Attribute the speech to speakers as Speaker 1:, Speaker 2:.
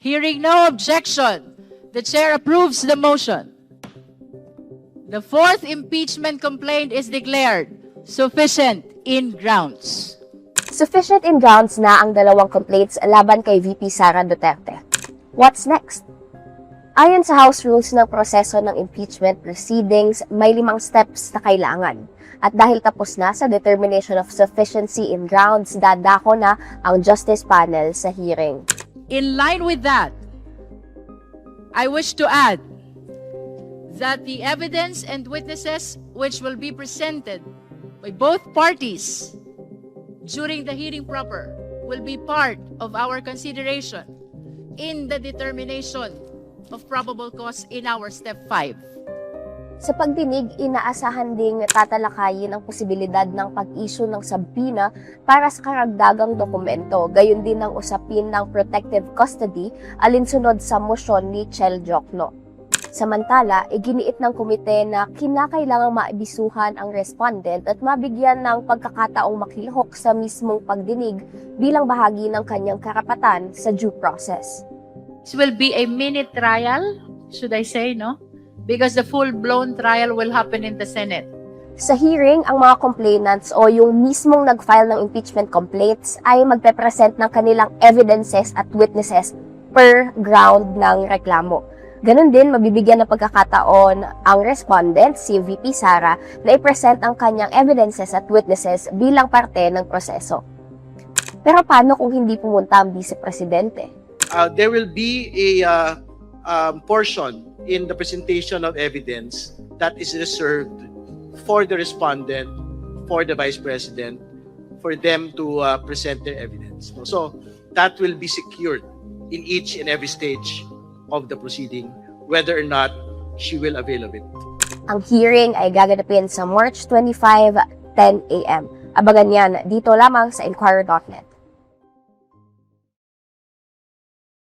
Speaker 1: Hearing no objection, the chair approves the motion. The fourth impeachment complaint is declared sufficient in grounds.
Speaker 2: Sufficient in grounds na ang dalawang complaints laban kay VP Sara Duterte. What's next? Ayon sa House Rules ng proseso ng impeachment proceedings, may 5 steps na kailangan. At dahil tapos na sa determination of sufficiency in grounds, dadako na ang Justice Panel sa hearing.
Speaker 1: In line with that, I wish to add that the evidence and witnesses which will be presented by both parties during the hearing proper will be part of our consideration in the determination of probable cause in our Step 5.
Speaker 2: Sa pagdinig, inaasahan ding tatalakayin ang posibilidad ng pag-issue ng subpoena para sa karagdagang dokumento, gayon din ang usapin ng protective custody alinsunod sa mosyon ni Chel Jokno. Samantala, iginiit ng komite na kinakailangang maibisuhan ang respondent at mabigyan ng pagkakataong makilahok sa mismong pagdinig bilang bahagi ng kanyang karapatan sa due process.
Speaker 1: This will be a mini trial, should I say, no? Because the full-blown trial will happen in the Senate.
Speaker 2: Sa hearing, ang mga complainants o yung mismong nag-file ng impeachment complaints ay magpe-present ng kanilang evidences at witnesses per ground ng reklamo. Ganon din, mabibigyan ng pagkakataon ang respondent, si VP Sara, na i-present ang kanyang evidences at witnesses bilang parte ng proseso. Pero paano kung hindi pumunta ang vice-presidente?
Speaker 3: There will be a portion in the presentation of evidence that is reserved for the respondent, for the vice president, for them to present their evidence. So that will be secured in each and every stage of the proceeding, whether or not she will avail of it.
Speaker 2: Ang hearing ay gaganapin sa March 25, 10 a.m. Abangan yan dito lamang sa Inquirer.net.